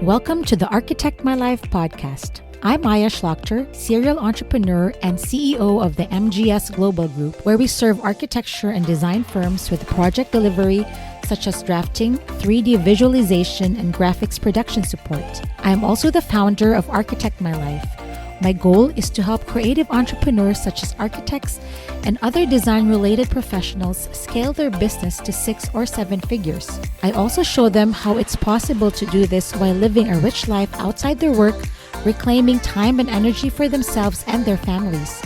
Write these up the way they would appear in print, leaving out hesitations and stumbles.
Welcome to the Architect My Life podcast. I'm Maya Shlachter, serial entrepreneur and CEO of the MGS Global Group, where we serve architecture and design firms with project delivery such as drafting, 3D visualization, and graphics production support. I am also the founder of Architect My Life. My goal is to help creative entrepreneurs such as architects and other design-related professionals scale their business to 6 or 7 figures. I also show them how it's possible to do this while living a rich life outside their work, reclaiming time and energy for themselves and their families.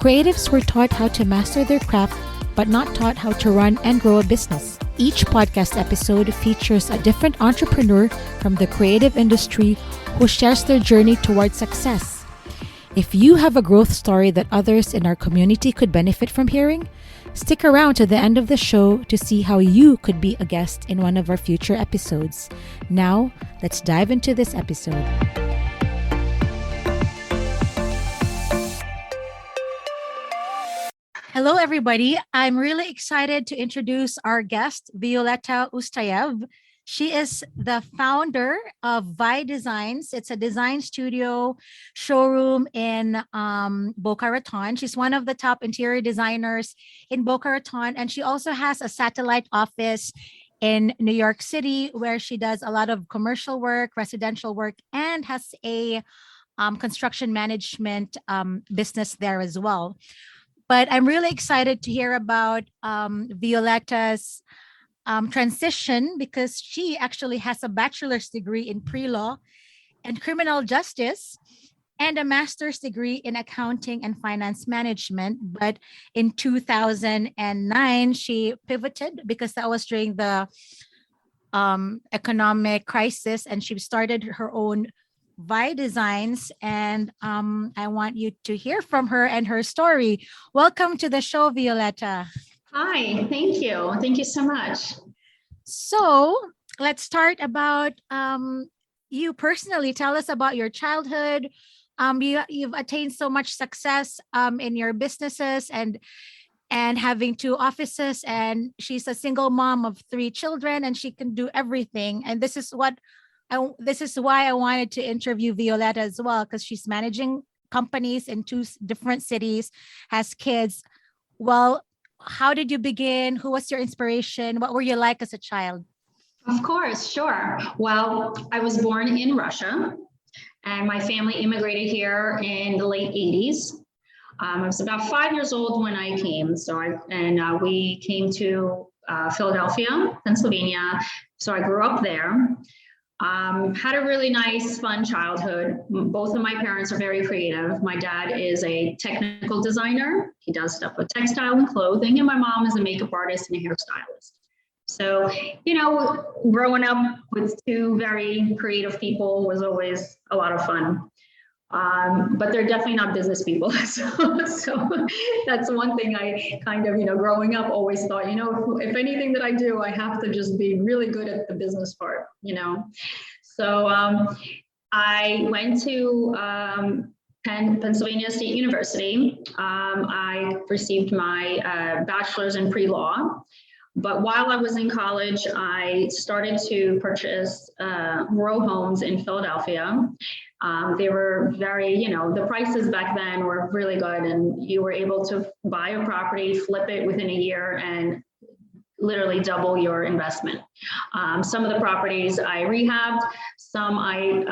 Creatives were taught how to master their craft, but not taught how to run and grow a business. Each podcast episode features a different entrepreneur from the creative industry who shares their journey towards success. If you have a growth story that others in our community could benefit from hearing, stick around to the end of the show to see how you could be a guest in one of our future episodes. Now, let's dive into this episode. Hello, everybody. I'm really excited to introduce our guest, Violetta Ustayev. She is the founder of Vi Designs. It's a design studio showroom in Boca Raton. She's one of the top interior designers in Boca Raton, and she also has a satellite office in New York City where she does a lot of commercial work, residential work, and has a construction management business there as well. But I'm really excited to hear about Violetta's transition because she actually has a bachelor's degree in pre-law and criminal justice and a master's degree in accounting and finance management. But in 2009, she pivoted because that was during the economic crisis, and she started her own Vi Designs. And I want you to hear from her and her story. Welcome to the show, Violetta. Hi, thank you. Thank you so much. So let's start about you personally. Tell us about your childhood. You've attained so much success in your businesses and having 2 offices. And she's a single mom of 3 children, and she can do everything. And this is why I wanted to interview Violetta as well, because she's managing companies in 2 different cities, has kids. Well, how did you begin? Who was your inspiration? What were you like as a child? Of course, sure. Well, I was born in Russia, and my family immigrated here in the late 80s. I was about 5 years old when I came. We came to Philadelphia, Pennsylvania. So I grew up there. Had a really nice, fun childhood. Both of my parents are very creative. My dad is a technical designer. He does stuff with textile and clothing, and my mom is a makeup artist and a hairstylist. So, growing up with 2 very creative people was always a lot of fun. But they're definitely not business people. So that's one thing I kind of, growing up always thought, if anything that I do, I have to just be really good at the business part, So I went to Pennsylvania State University. I received my bachelor's in pre-law. But while I was in college, I started to purchase row homes in Philadelphia. They were very, the prices back then were really good, and you were able to buy a property, flip it within a year, and literally double your investment. Some of the properties I rehabbed, some I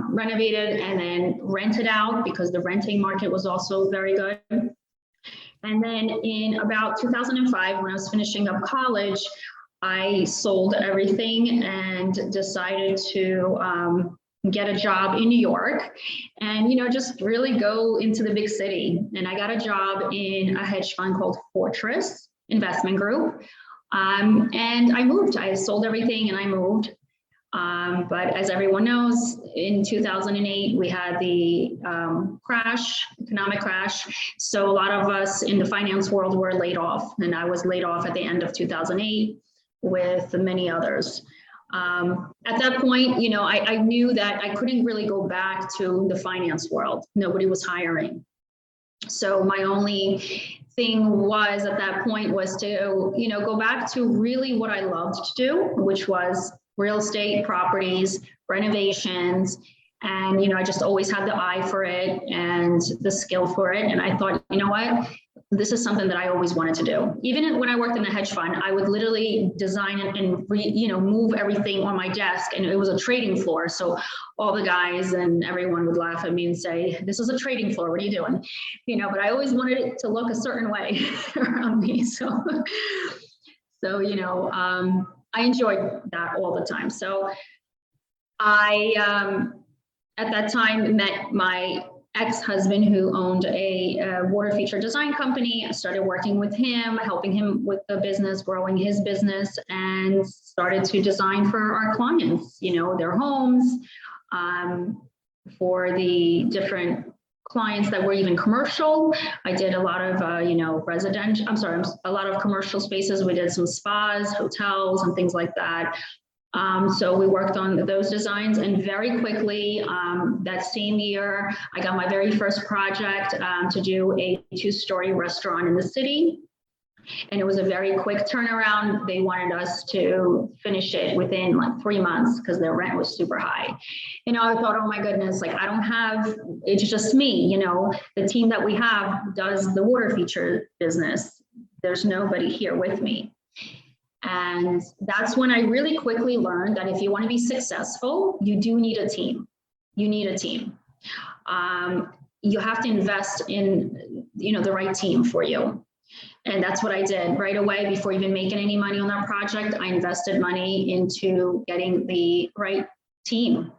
renovated and then rented out because the renting market was also very good. And then in about 2005, when I was finishing up college, I sold everything and decided to get a job in New York and, just really go into the big city. And I got a job in a hedge fund called Fortress Investment Group. And I moved. I sold everything and I moved. But as everyone knows, in 2008, we had the economic crash. So a lot of us in the finance world were laid off, and I was laid off at the end of 2008 with many others. At that point, I knew that I couldn't really go back to the finance world. Nobody was hiring. So my only thing was at that point was to, go back to really what I loved to do, which was real estate, properties, renovations. And, I just always had the eye for it and the skill for it. And I thought, you know what? This is something that I always wanted to do. Even when I worked in the hedge fund, I would literally design and move everything on my desk. And it was a trading floor. So all the guys and everyone would laugh at me and say, this is a trading floor. What are you doing? But I always wanted it to look a certain way around me. So, I enjoyed that all the time. So I, at that time, met my ex-husband who owned a water feature design company. I started working with him, helping him with the business, growing his business, and started to design for our clients, their homes, for the different clients that were even commercial. I did a lot of, a lot of commercial spaces. We did some spas, hotels, and things like that. So we worked on those designs, and very quickly, that same year, I got my very first project to do a 2-story restaurant in the city. And it was a very quick turnaround. They wanted us to finish it within like 3 months because their rent was super high. I thought, oh my goodness, like I don't have, it's just me, the team that we have does the water feature business. There's nobody here with me. And that's when I really quickly learned that if you want to be successful, you do need a team. You need a team. You have to invest in, the right team for you. And that's what I did right away. Before even making any money on that project, I invested money into getting the right team,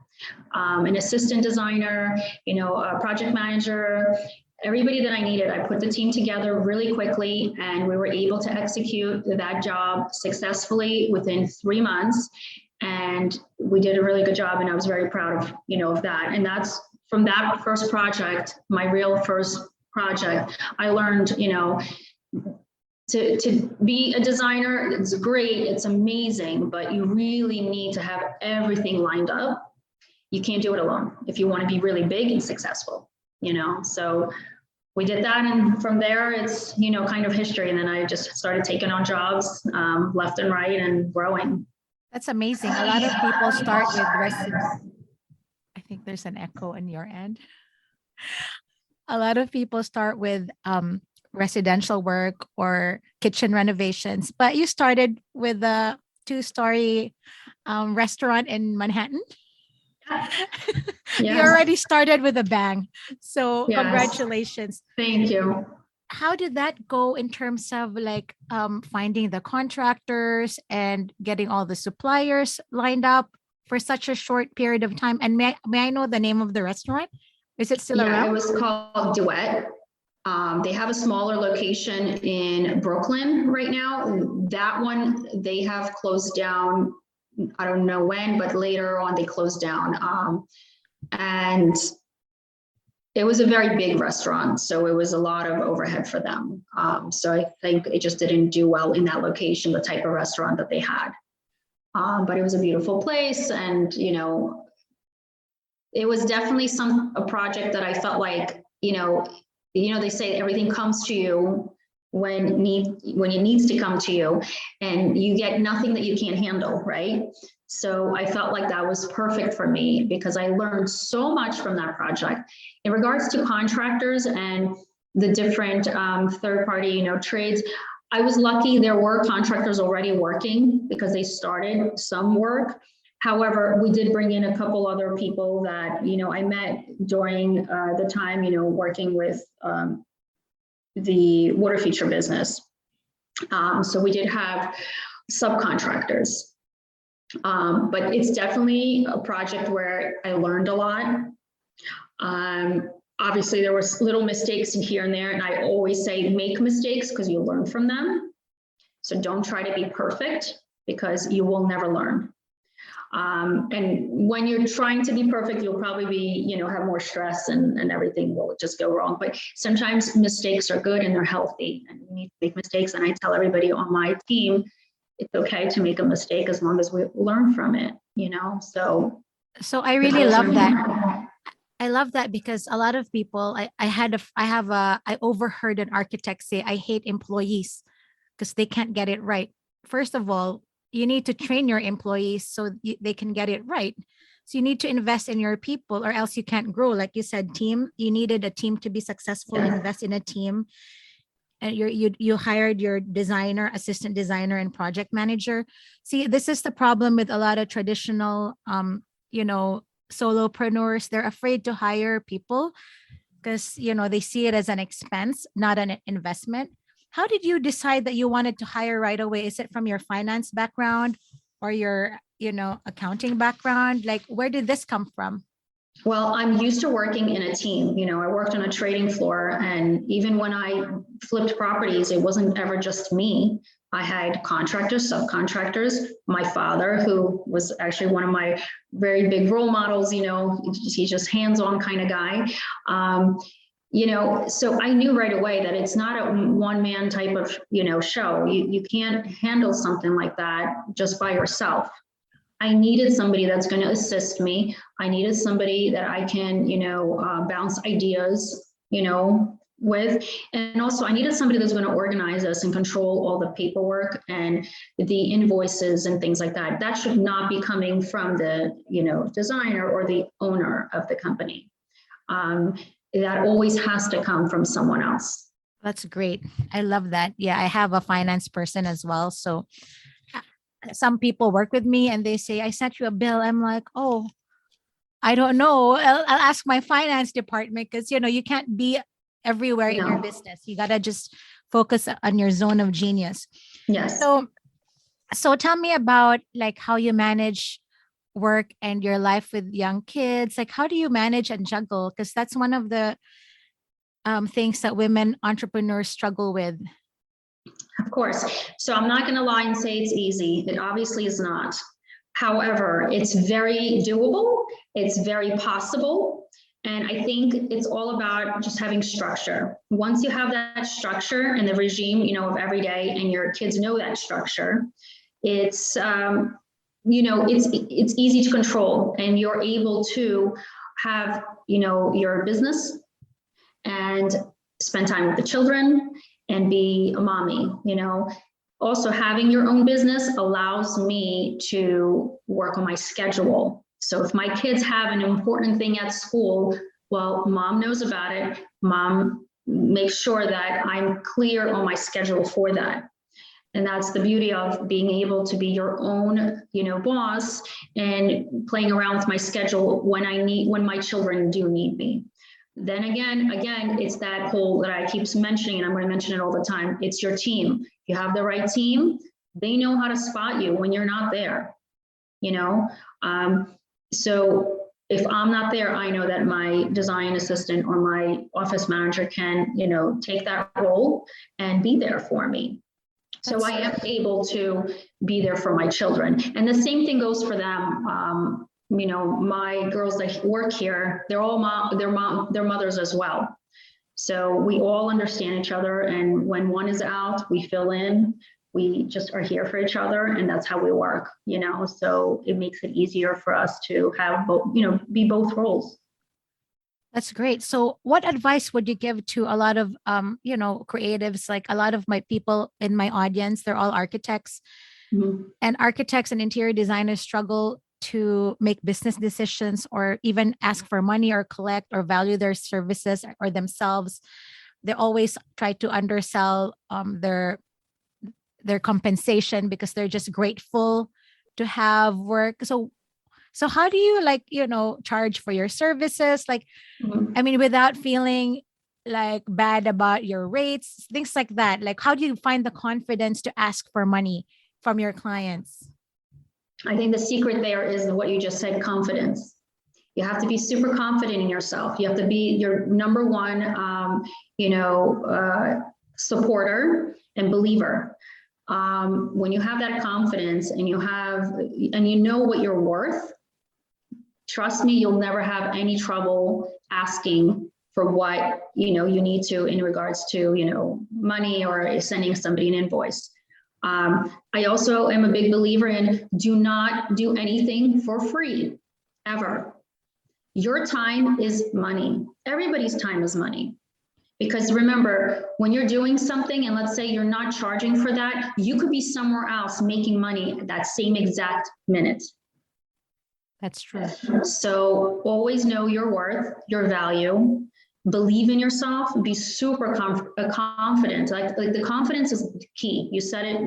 an assistant designer, a project manager, everybody that I needed. I put the team together really quickly, and we were able to execute that job successfully within 3 months. And we did a really good job, and I was very proud of that. And that's from that first project, my real first project, I learned, to be a designer, it's great, it's amazing, but you really need to have everything lined up. You can't do it alone if you want to be really big and successful. So we did that, and from there it's kind of history. And then I just started taking on jobs left and right and growing. That's amazing. A lot of people start with I think there's an echo on your end. A lot of people start with residential work or kitchen renovations, but you started with a 2-story restaurant in Manhattan. You already started with a bang. So yes. Congratulations. Thank you. How did that go in terms of like finding the contractors and getting all the suppliers lined up for such a short period of time? And may I know the name of the restaurant? Is it still around? It was called Duet. They have a smaller location in Brooklyn right now. That one, they have closed down. I don't know when, but later on they closed down. And it was a very big restaurant, so it was a lot of overhead for them. So I think it just didn't do well in that location, the type of restaurant that they had. But it was a beautiful place, and it was definitely a project that I felt like, they say everything comes to you when it needs to come to you, and you get nothing that you can't handle, right? So I felt like that was perfect for me because I learned so much from that project. In regards to contractors and the different third-party, trades, I was lucky there were contractors already working because they started some work. However, we did bring in a couple other people that, I met during the time, working with the water feature business. So we did have subcontractors, but it's definitely a project where I learned a lot. Obviously there was little mistakes here and there, and I always say make mistakes because you learn from them. So don't try to be perfect because you will never learn. And when you're trying to be perfect, you'll probably be, have more stress and everything will just go wrong. But sometimes mistakes are good and they're healthy, and you need to make mistakes. And I tell everybody on my team, it's okay to make a mistake as long as we learn from it, So I really love that. I love that because a lot of people, I overheard an architect say, I hate employees because they can't get it right. First of all, you need to train your employees so they can get it right. So you need to invest in your people or else you can't grow. Like you said, team, you needed a team to be successful, invest in a team. And you hired your designer, assistant designer, and project manager. See, this is the problem with a lot of traditional solopreneurs. They're afraid to hire people because they see it as an expense, not an investment. How did you decide that you wanted to hire right away? Is it from your finance background or your accounting background? Like, where did this come from? Well, I'm used to working in a team. I worked on a trading floor, and even when I flipped properties, it wasn't ever just me. I had contractors, subcontractors, my father, who was actually one of my very big role models. He's just hands-on kind of guy. So I knew right away that it's not a one-man type of, show. You can't handle something like that just by yourself. I needed somebody that's going to assist me. I needed somebody that I can, bounce ideas, with. And also I needed somebody that's going to organize us and control all the paperwork and the invoices and things like that. That should not be coming from the, designer or the owner of the company. That always has to come from someone else. That's great. I love that. Yeah, I have a finance person as well. So some people work with me and they say, I sent you a bill. I'm like, oh, I don't know. I'll ask my finance department because, you can't be everywhere in your business. You got to just focus on your zone of genius. Yes. So tell me about like how you manage work and your life with young kids. Like, how do you manage and juggle? Because that's one of the things that women entrepreneurs struggle with. Of course. So I'm not going to lie and say it's easy. It obviously is not. However, it's very doable. It's very possible. And I think it's all about just having structure. Once you have that structure and the regime, of every day, and your kids know that structure, it's, it's easy to control, and you're able to have, your business and spend time with the children and be a mommy. Also having your own business allows me to work on my schedule. So if my kids have an important thing at school, well, mom knows about it. Mom makes sure that I'm clear on my schedule for that. And that's the beauty of being able to be your own, boss and playing around with my schedule when my children do need me. Then again, it's that whole that I keep mentioning, and I'm going to mention it all the time. It's your team. If you have the right team, they know how to spot you when you're not there, So if I'm not there, I know that my design assistant or my office manager can, take that role and be there for me. So I am able to be there for my children. And the same thing goes for them. My girls that work here, they're all their mothers as well. So we all understand each other. And when one is out, we fill in. We just are here for each other, and that's how we work. So it makes it easier for us to have both, be both roles. That's great. So what advice would you give to a lot of, creatives? Like a lot of my people in my audience, they're all architects. Mm-hmm. And architects and interior designers struggle to make business decisions or even ask for money or collect or value their services or themselves. They always try to undersell their compensation because they're just grateful to have work. So how do you charge for your services? Like, mm-hmm. I mean, without feeling like bad about your rates, things like that. Like, how do you find the confidence to ask for money from your clients? I think the secret there is what you just said, confidence. You have to be super confident in yourself. You have to be your number one, supporter and believer. When you have that confidence and you know what you're worth, trust me, you'll never have any trouble asking for what, you need to in regards to, money or sending somebody an invoice. I also am a big believer in do not do anything for free, ever. Your time is money. Everybody's time is money. Because remember, when you're doing something and let's say you're not charging for that, you could be somewhere else making money that same exact minute. That's true. So always know your worth, your value, believe in yourself, be super confident. Like the confidence is key. You said it,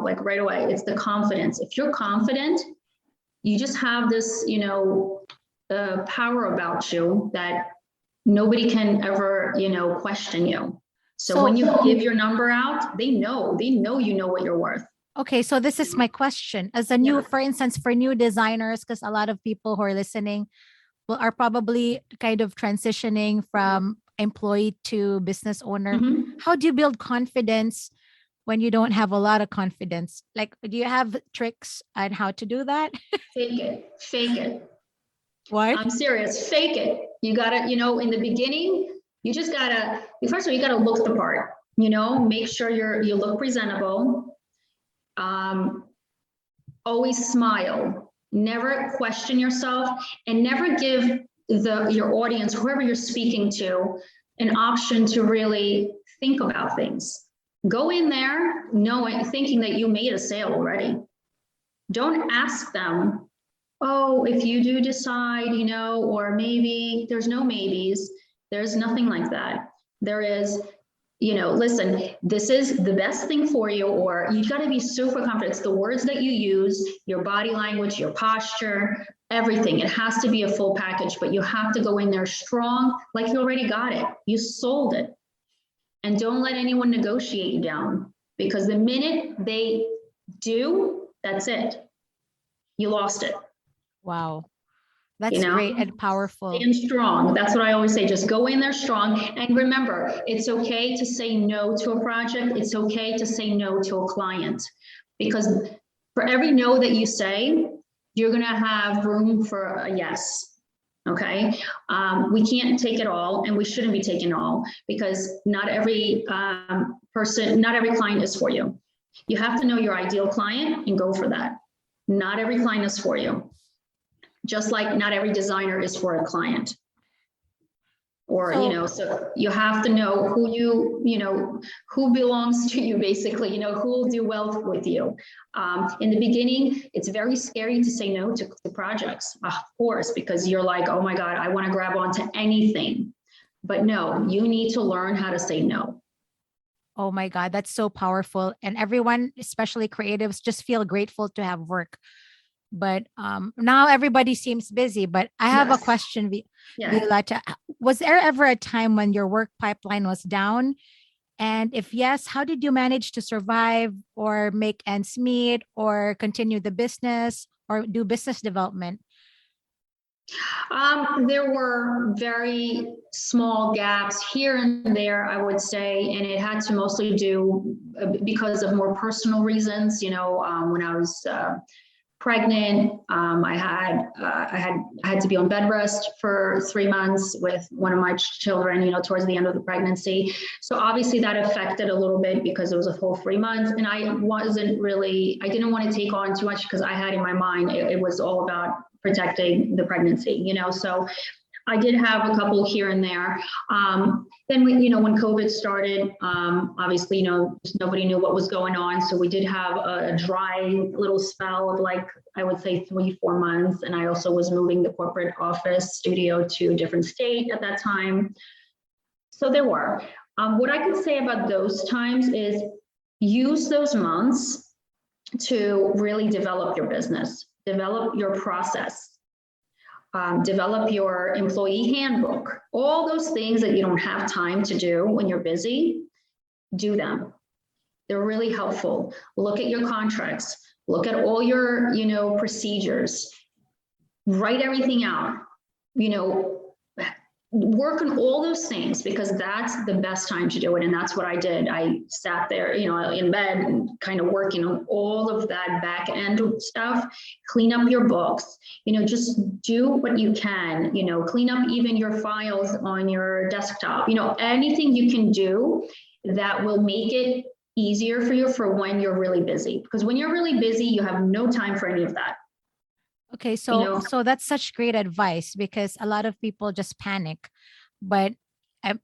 like right away. It's the confidence. If you're confident, you just have this, power about you that nobody can ever, question you. So when you give your number out, they know you know what you're worth. Okay, so this is my question. As a new, for instance, for new designers, because a lot of people who are listening are probably kind of transitioning from employee to business owner. How do you build confidence when you don't have a lot of confidence? Like, do you have tricks on how to do that? Fake it. What? I'm serious, fake it. You gotta, in the beginning, you just gotta, first of all, you gotta look the part, make sure you look presentable. Always smile, never question yourself, and never give your audience, whoever you're speaking to, an option to really think about things. Go in there thinking that you made a sale already. Don't ask them, oh, if you do decide, or maybe. There's no maybes. There's nothing like that. There is, listen, this is the best thing for you, or you got to be super confident. It's the words that you use, your body language, your posture, everything. It has to be a full package, but you have to go in there strong, like you already got it. You sold it. And don't let anyone negotiate you down, because the minute they do, that's it. You lost it. Wow. That's great and powerful. Stand strong. That's what I always say. Just go in there strong. And remember, it's okay to say no to a project. It's okay to say no to a client, because for every no that you say, you're going to have room for a yes. Okay. We can't take it all, and we shouldn't be taking all, because not every not every client is for you. You have to know your ideal client and go for that. Not every client is for you. Just like not every designer is for a client. Or, so you have to know who belongs to you, basically, who will do well with you. In the beginning, it's very scary to say no to projects, of course, because you're like, oh my God, I want to grab onto anything. But no, you need to learn how to say no. Oh my God, that's so powerful. And everyone, especially creatives, just feel grateful to have work. But now everybody seems busy. But I have a question, Violetta. Was there ever a time when your work pipeline was down? And if yes, how did you manage to survive or make ends meet or continue the business or do business development? There were very small gaps here and there, I would say, and it had to mostly do because of more personal reasons. When I was pregnant, I had to be on bed rest for 3 months with one of my children, towards the end of the pregnancy. So obviously that affected a little bit because it was a full 3 months, and I didn't want to take on too much because I had in my mind, it was all about protecting the pregnancy, so I did have a couple here and there. Then when COVID started, obviously, just nobody knew what was going on. So we did have a dry little spell of, like, I would say 3-4 months. And I also was moving the corporate office studio to a different state at that time. So there were. What I can say about those times is use those months to really develop your business, develop your process. Develop your employee handbook, all those things that you don't have time to do when you're busy, do them. They're really helpful. Look at your contracts, look at all your, procedures, write everything out, work on all those things, because that's the best time to do it. And that's what I did. I sat there, in bed and kind of working on all of that back end stuff, clean up your books, just do what you can, clean up even your files on your desktop, anything you can do that will make it easier for you for when you're really busy. Because when you're really busy, you have no time for any of that. Okay, so that's such great advice, because a lot of people just panic, but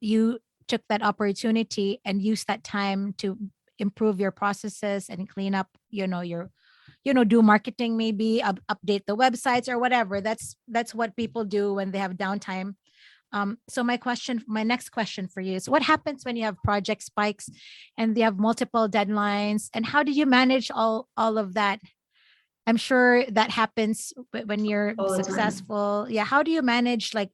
you took that opportunity and used that time to improve your processes and clean up, your do marketing, maybe update the websites or whatever. That's what people do when they have downtime. So my next question for you is, what happens when you have project spikes and they have multiple deadlines, and how do you manage all of that? I'm sure that happens when you're all the time. successful. Yeah. How do you manage like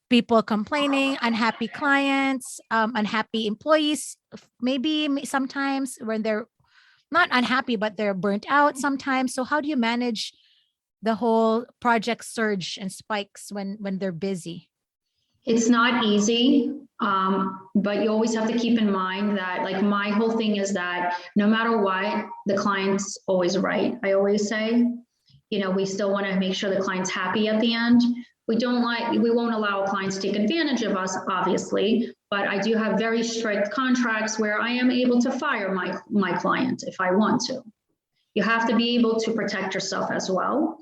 people complaining, unhappy clients, unhappy employees, maybe sometimes when they're not unhappy, but they're burnt out sometimes. So how do you manage the whole project surge and spikes when they're busy? It's not easy, but you always have to keep in mind that, like, my whole thing is that no matter what, the client's always right. I always say, we still want to make sure the client's happy at the end. We won't allow clients to take advantage of us, obviously, but I do have very strict contracts where I am able to fire my client if I want to. You have to be able to protect yourself as well.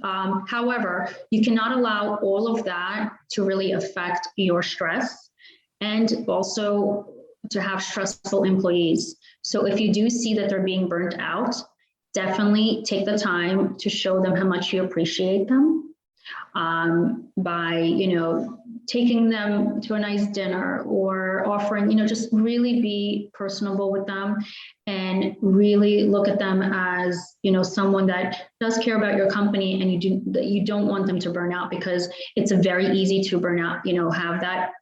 However, you cannot allow all of that to really affect your stress, and also to have stressful employees. So if you do see that they're being burnt out, definitely take the time to show them how much you appreciate them, by, taking them to a nice dinner or offering, just really be personable with them and really look at them as, someone that does care about your company, and you don't want them to burn out, because it's very easy to burn out, have that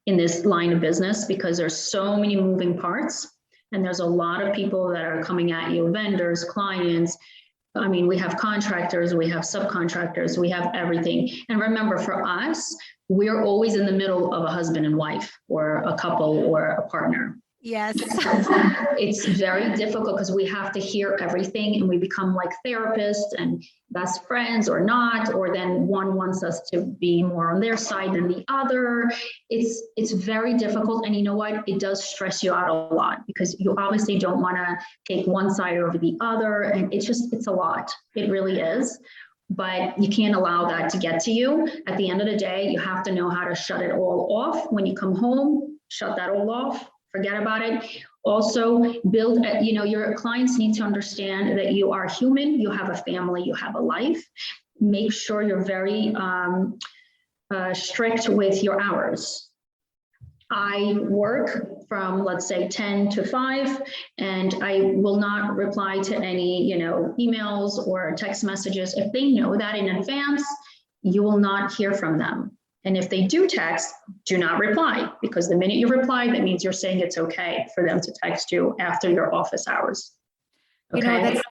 in this line of business, because there's so many moving parts and there's a lot of people that are coming at you, vendors, clients. I mean, we have contractors, we have subcontractors, we have everything. And remember, for us, we're always in the middle of a husband and wife or a couple or a partner. Yes. It's very difficult because we have to hear everything, and we become like therapists and best friends or not, or then one wants us to be more on their side than the other. It's very difficult. And you know what? It does stress you out a lot, because you obviously don't want to take one side over the other. And it's a lot. It really is. But you can't allow that to get to you. At the end of the day, you have to know how to shut it all off. When you come home, shut that all off. Forget about it. Also, your clients need to understand that you are human, you have a family, you have a life. Make sure you're very strict with your hours. I work from, let's say, 10 to 5, and I will not reply to any, emails or text messages. If they know that in advance, you will not hear from them. And if they do text, do not reply, because the minute you reply, that means you're saying it's okay for them to text you after your office hours. Okay.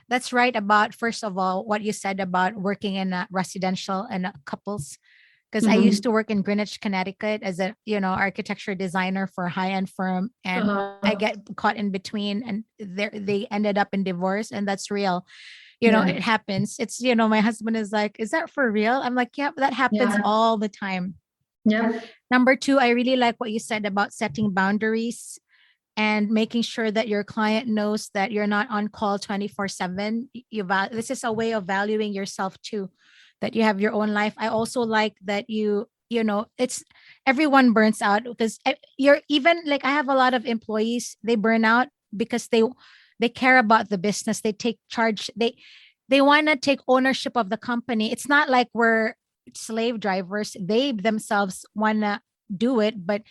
That's right about, first of all, what you said about working in a residential and couples. Because I used to work in Greenwich, Connecticut as a, architecture designer for a high-end firm. And I get caught in between, and they ended up in divorce, and that's real. It happens. It's, my husband is like, is that for real? I'm like, yeah, that happens all the time. Yeah. Number 2, I really like what you said about setting boundaries and making sure that your client knows that you're not on call 24/7. This is a way of valuing yourself too, that you have your own life. I also like that it's everyone burns out, because you're even like, I have a lot of employees, they burn out because they care about the business. They take charge. They want to take ownership of the company. It's not like we're slave drivers. They themselves want to do it, but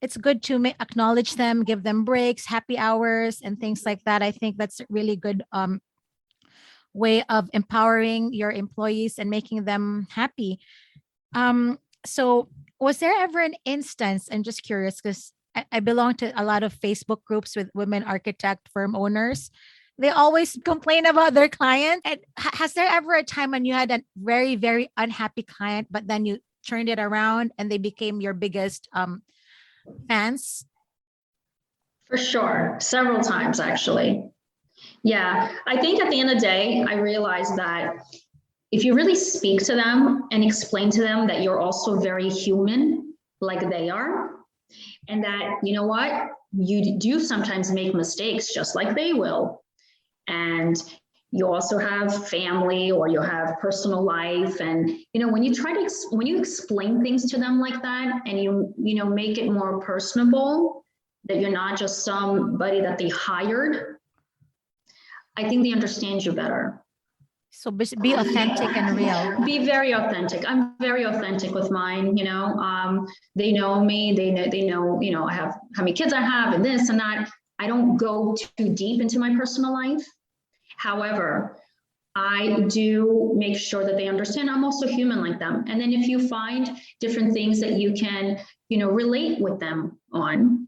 it's good to acknowledge them, give them breaks, happy hours, and things like that. I think that's a really good way of empowering your employees and making them happy. So was there ever an instance, I'm just curious, because I belong to a lot of Facebook groups with women architect firm owners. They always complain about their client. And has there ever a time when you had a very, very unhappy client, but then you turned it around and they became your biggest fans? For sure. Several times, actually. Yeah. I think at the end of the day, I realized that if you really speak to them and explain to them that you're also very human, like they are, and that, you know what, you do sometimes make mistakes just like they will. And you also have family, or you have personal life. And, when you explain things to them like that, and you make it more personable, that you're not just somebody that they hired, I think they understand you better. So be authentic and real. Be very authentic. I'm very authentic with mine, they know me, they know, I have how many kids I have and this and that. I don't go too deep into my personal life. However, I do make sure that they understand I'm also human like them. And then if you find different things that you can, relate with them on,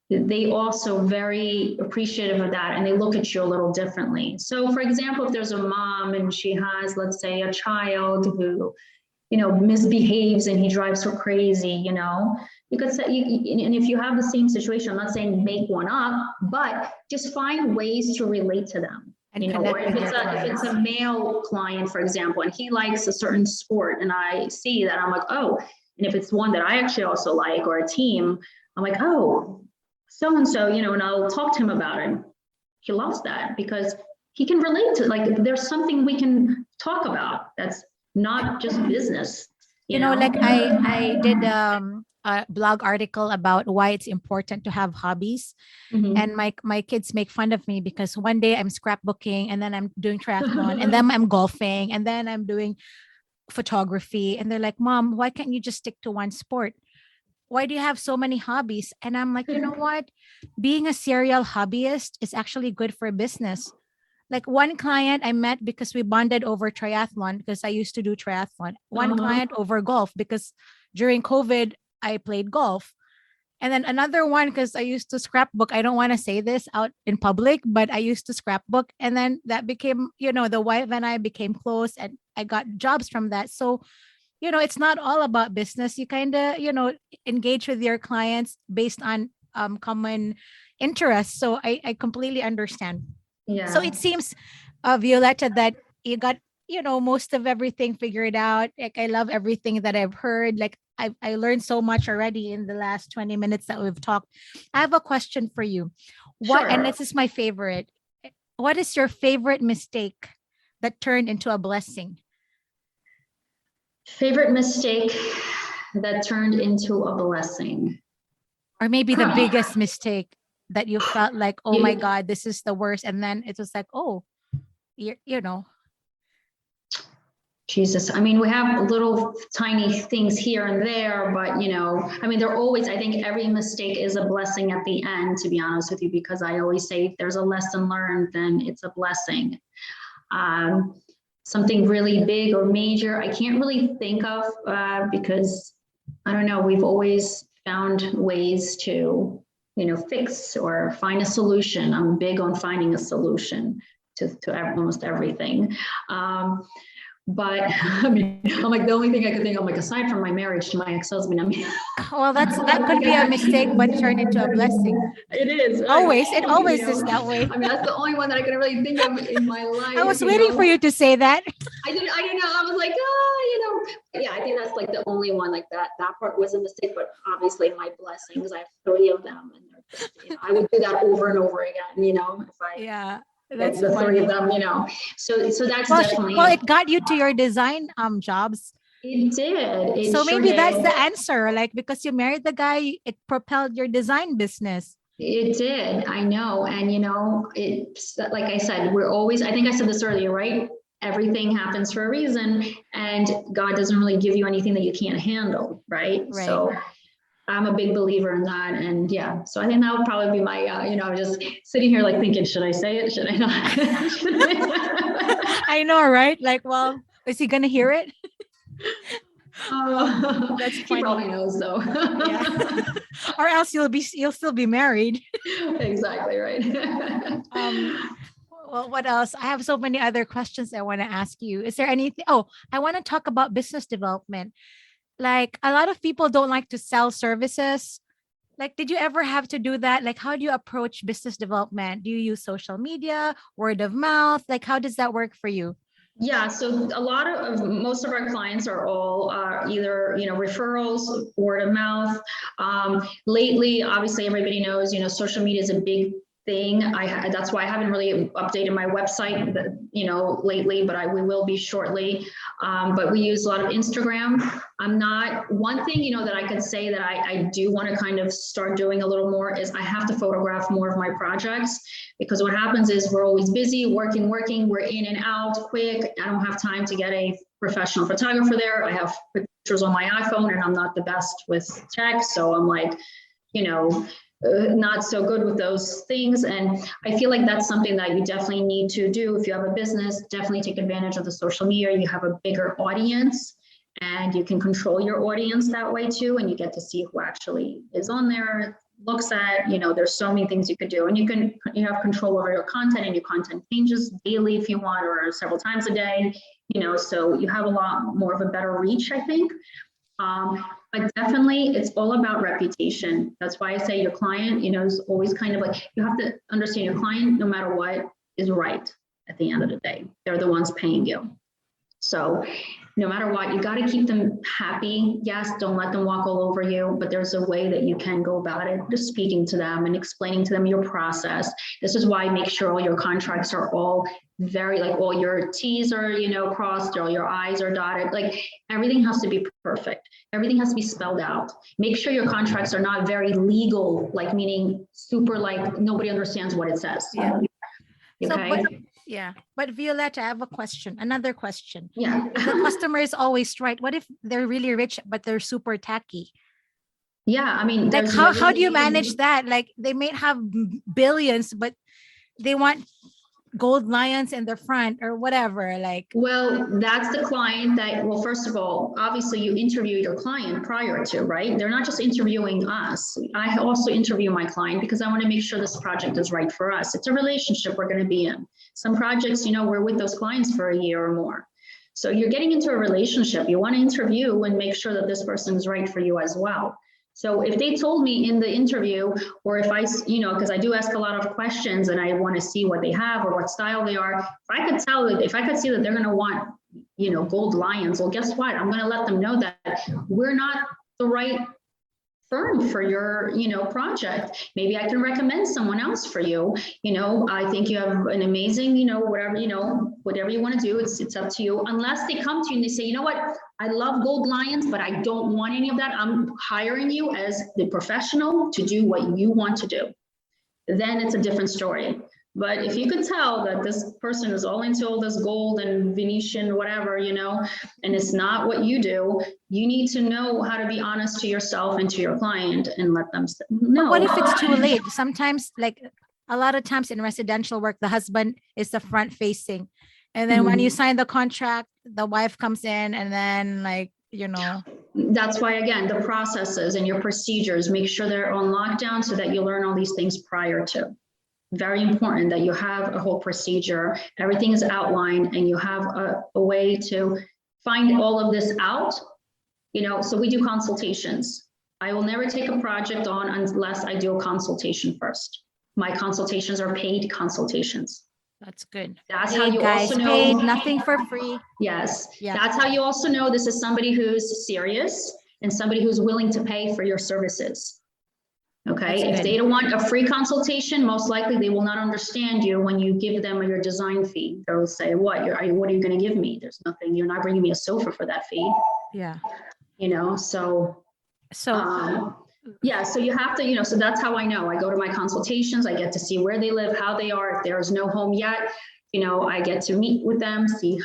they also very appreciative of that, and they look at you a little differently. So for example, if there's a mom and she has, let's say, a child who, misbehaves and he drives her crazy, you could say, and if you have the same situation, I'm not saying make one up, but just find ways to relate to them. Or if it's a male client, for example, and he likes a certain sport, and I see that, I'm like, oh, and if it's one that I actually also like, or a team, I'm like, oh, so-and-so, and I'll talk to him about it. He loves that because he can relate to, like, there's something we can talk about that's not just business. Like I did a blog article about why it's important to have hobbies. Mhm. And my kids make fun of me because one day I'm scrapbooking, and then I'm doing triathlon, and then I'm golfing, and then I'm doing photography. And they're like, Mom, why can't you just stick to one sport? Why do you have so many hobbies? And I'm like, you know what? Being a serial hobbyist is actually good for business. Like one client I met because we bonded over triathlon, because I used to do triathlon. One client over golf because during COVID, I played golf. And then another one because I used to scrapbook. I don't want to say this out in public, but I used to scrapbook. And then that became, the wife and I became close, and I got jobs from that. So, it's not all about business. You kind of, engage with your clients based on common interests. So I completely understand. Yeah. So it seems, Violetta, that you got, most of everything figured out. Like, I love everything that I've heard. Like, I learned so much already in the last 20 minutes that we've talked. I have a question for you. Sure. And this is my favorite. What is your favorite mistake that turned into a blessing? Favorite mistake that turned into a blessing. Or maybe the biggest mistake that you felt like, oh my God, this is the worst. And then it was like, oh, Jesus. I mean, we have little tiny things here and there, but they're always, I think every mistake is a blessing at the end, to be honest with you, because I always say if there's a lesson learned, then it's a blessing. Something really big or major, I can't really think of because I don't know, we've always found ways to, fix or find a solution. I'm big on finding a solution to almost everything. But I'm like, the only thing I could think of, like, aside from my marriage to my ex-husband, well, that could be a mistake, but turn into a blessing. It is. Always. It always is that way. That's the only one that I can really think of in my life. I was waiting for you to say that. I didn't know. I was like, yeah, I think that's like the only one like that. That part was a mistake, but obviously my blessings, I have 3 of them, and they're just, I would do that over and over again, if I. Yeah. That's the funny. 3 of them, So that's definitely. Well, it got you to your design jobs. It did. So maybe that's the answer. Like, because you married the guy, it propelled your design business. It did. I know. And it's like I said, I think I said this earlier, right? Everything happens for a reason, and God doesn't really give you anything that you can't handle, right? So I'm a big believer in that. And yeah, so I think that would probably be my, just sitting here like thinking, should I say it? Should I not? I know, right? Like, well, is he going to hear it? That's funny. He probably knows though. Yeah. Or else you'll still be married. Exactly right. Well, what else? I have so many other questions I want to ask you. Is there anything? Oh, I want to talk about business development. Like, a lot of people don't like to sell services. Like, did you ever have to do that? Like, how do you approach business development? Do you use social media, word of mouth? Like, how does that work for you? Yeah, so most of our clients are all either referrals, word of mouth. Lately, obviously, everybody knows social media is a big thing. That's why I haven't really updated my website. lately, but we will be shortly. But we use a lot of Instagram. One thing, that I could say that I do want to kind of start doing a little more is I have to photograph more of my projects, because what happens is we're always busy, working, we're in and out quick. I don't have time to get a professional photographer there. I have pictures on my iPhone and I'm not the best with tech. So I'm like, not so good with those things. And I feel like that's something that you definitely need to do. If you have a business, definitely take advantage of the social media. You have a bigger audience and you can control your audience that way too. And you get to see who actually is on there, looks at, there's so many things you could do. And you have control over your content, and your content changes daily if you want, or several times a day, so you have a lot more of a better reach, I think. But definitely it's all about reputation. That's why I say your client, is always kind of like, you have to understand your client, no matter what, is right at the end of the day. They're the ones paying you. So no matter what, you got to keep them happy. Yes, don't let them walk all over you, but there's a way that you can go about it, just speaking to them and explaining to them your process. This is why I make sure all your contracts are all very, like, all your T's are, crossed, all your I's are dotted. Like, everything has to be perfect. Everything has to be spelled out. Make sure your contracts are not very legal, like meaning super, like nobody understands what it says. Yeah. Okay. But Violetta, I have another question. Yeah. The customer is always right. What if they're really rich, but they're super tacky? Yeah, I mean, like how do you manage that? Like, they may have billions, but they want gold lions in the front or whatever. Like, well, that's the client that, well, first of all, obviously you interview your client prior to, right? They're not just interviewing us. I also interview my client because I want to make sure this project is right for us. It's a relationship we're going to be in. Some projects, we're with those clients for a year or more. So you're getting into a relationship. You want to interview and make sure that this person is right for you as well. So if they told me in the interview, or if I, because I do ask a lot of questions and I want to see what they have or what style they are, if I could see that they're going to want, gold lions, well, guess what? I'm going to let them know that we're not the right firm for your, project. Maybe I can recommend someone else for you. I think you have an amazing, whatever you want to do, it's up to you. Unless they come to you and they say, you know what, I love gold lions, but I don't want any of that. I'm hiring you as the professional to do what you want to do. Then it's a different story. But if you could tell that this person is all into all this gold and Venetian, whatever, and it's not what you do, you need to know how to be honest to yourself and to your client and let them know. But what if it's too late? Sometimes, like a lot of times in residential work, the husband is the front facing. And then when you sign the contract, the wife comes in and then That's why, again, the processes and your procedures, make sure they're on lockdown so that you learn all these things prior to. Very important that you have a whole procedure, everything is outlined, and you have a way to find all of this out. So we do consultations. I will never take a project on unless I do a consultation first. My consultations are paid consultations. That's good. That's paid, how you guys, also know. Paid, nothing for free. Yes. Yeah. That's how you also know this is somebody who's serious and somebody who's willing to pay for your services. Okay. If they don't want a free consultation, most likely they will not understand you when you give them your design fee. They'll say, what are you going to give me? There's nothing, you're not bringing me a sofa for that fee. Yeah. So yeah, so you have to, so that's how I know. I go to my consultations, I get to see where they live, how they are. If there's no home yet, I get to meet with them, see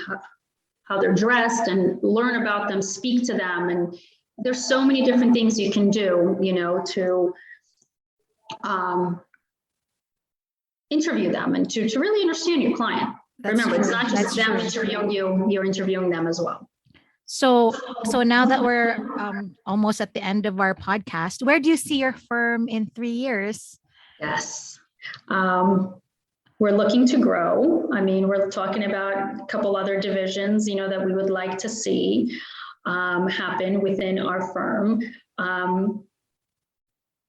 how they're dressed and learn about them, speak to them. And there's so many different things you can do, to interview them and to really understand your client. Remember, it's not just them interviewing you, you're interviewing them as well. So now that we're almost at the end of our podcast, where do you see your firm in 3 years? Yes. We're looking to grow. I mean, we're talking about a couple other divisions, that we would like to see happen within our firm.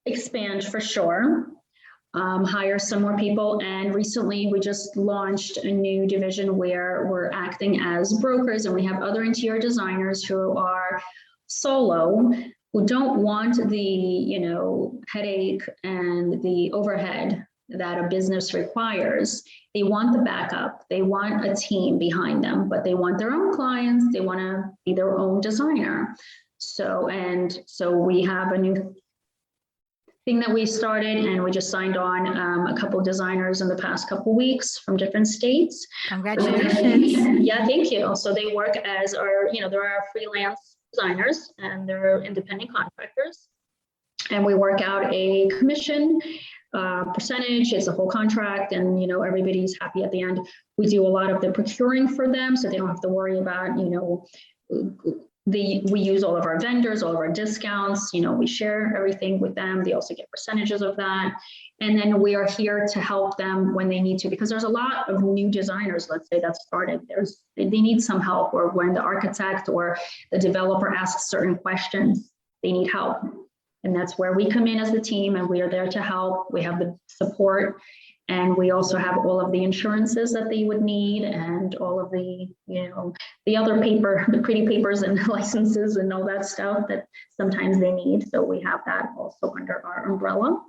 Expand for sure. Hire some more people. And recently we just launched a new division where we're acting as brokers, and we have other interior designers who are solo, who don't want the, headache and the overhead that a business requires, they want the backup, they want a team behind them, but they want their own clients, they want to be their own designer. So we have a new thing that we started, and we just signed on a couple of designers in the past couple of weeks from different states. Congratulations. Yeah, thank you. So they work as our, they're our freelance designers, and they're independent contractors. And we work out a commission percentage. It's a whole contract, and everybody's happy at the end. We do a lot of the procuring for them, so they don't have to worry about we use all of our vendors, all of our discounts, we share everything with them. They also get percentages of that. And then we are here to help them when they need to, because there's a lot of new designers, let's say, that started. They need some help, or when the architect or the developer asks certain questions, they need help. And that's where we come in as the team, and we are there to help. We have the support, and we also have all of the insurances that they would need, and all of the, the other paper, the pretty papers and licenses and all that stuff that sometimes they need. So we have that also under our umbrella.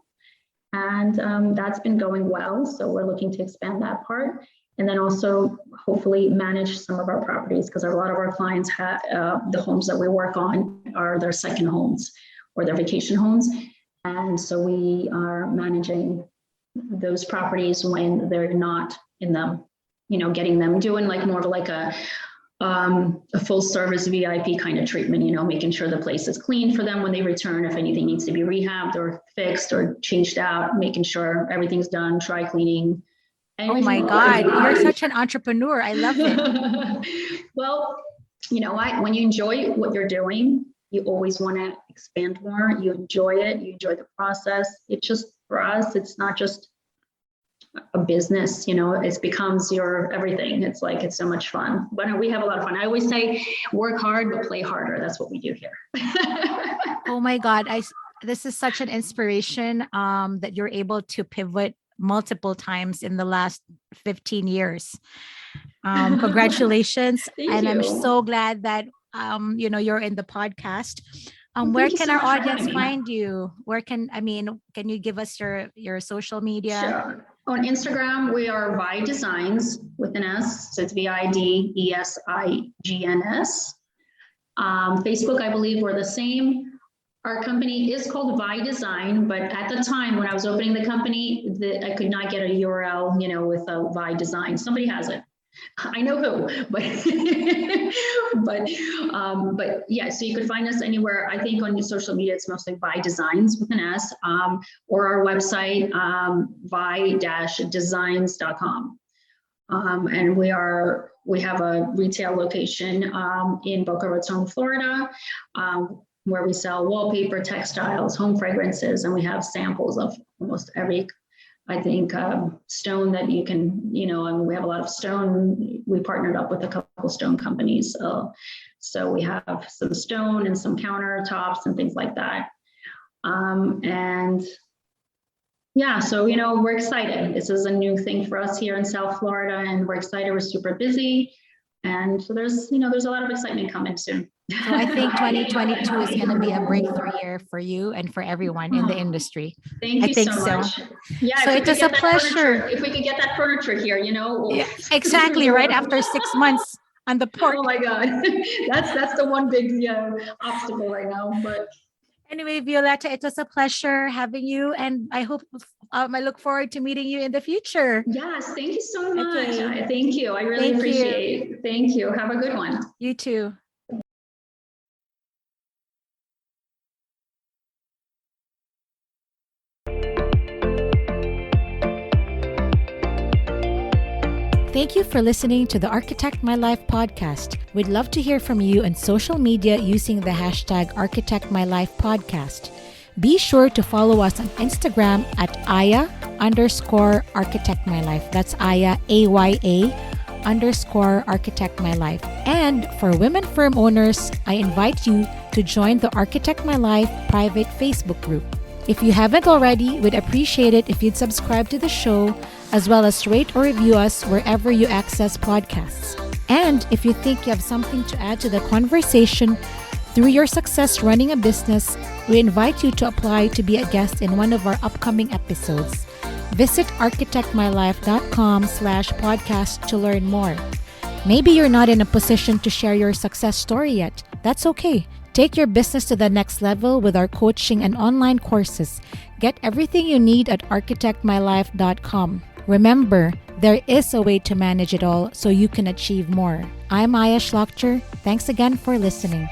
And that's been going well. So we're looking to expand that part. And then also hopefully manage some of our properties, because a lot of our clients have the homes that we work on are their second homes or their vacation homes. And so we are managing those properties when they're not in them, getting them, doing like more of like a full service VIP kind of treatment, making sure the place is clean for them when they return. If anything needs to be rehabbed or fixed or changed out, making sure everything's done, dry cleaning. Oh my God, you're such an entrepreneur. I love it. Well, when you enjoy what you're doing, you always want to expand more. You enjoy it. You enjoy the process. It's just, for us, it's not just a business, it becomes your everything. It's so much fun, but we have a lot of fun. I always say, work hard, but play harder. That's what we do here. Oh my God. This is such an inspiration that you're able to pivot multiple times in the last 15 years. Congratulations. And I'm so glad that you're in the podcast. Where can our audience find you? Can you give us your social media? Sure. On Instagram, we are Vi Designs with an S. So it's VIDESIGNS. Facebook, I believe we're the same. Our company is called Vi Design, but at the time when I was opening the company, I could not get a URL, with a Vi Design. Somebody has it. I know who, but yeah, so you could find us anywhere. I think on your social media, it's mostly Vi Designs with an S, or our website, vi-designs.com. And we have a retail location in Boca Raton, Florida, where we sell wallpaper, textiles, home fragrances, and we have samples of almost every, I think, stone that you can, and we have a lot of stone. We partnered up with a couple stone companies. So we have some stone and some countertops and things like that. And yeah, so, we're excited. This is a new thing for us here in South Florida, and we're excited. We're super busy. And so there's a lot of excitement coming soon. So I think 2022 is going to be a breakthrough year for you and for everyone in the industry. Thank you so much. Yeah, so it was a pleasure. If we could get that furniture here, Yeah, exactly, right after 6 months on the port. Oh my God, that's the one big obstacle right now. But anyway, Violetta, it was a pleasure having you, and I look forward to meeting you in the future. Yes, thank you so much. Okay. Thank you. I really appreciate it. Thank you. Have a good one. You too. Thank you for listening to the Architect My Life podcast. We'd love to hear from you on social media using the hashtag Architect My Life podcast. Be sure to follow us on Instagram at Aya_Architect My Life. That's Aya, AYA_Architect My Life. And for women firm owners, I invite you to join the Architect My Life private Facebook group. If you haven't already, we'd appreciate it if you'd subscribe to the show, as well as rate or review us wherever you access podcasts. And if you think you have something to add to the conversation through your success running a business, we invite you to apply to be a guest in one of our upcoming episodes. Visit architectmylife.com/podcast to learn more. Maybe you're not in a position to share your success story yet. That's okay. Take your business to the next level with our coaching and online courses. Get everything you need at architectmylife.com. Remember, there is a way to manage it all so you can achieve more. I'm Maya Shlachter. Thanks again for listening.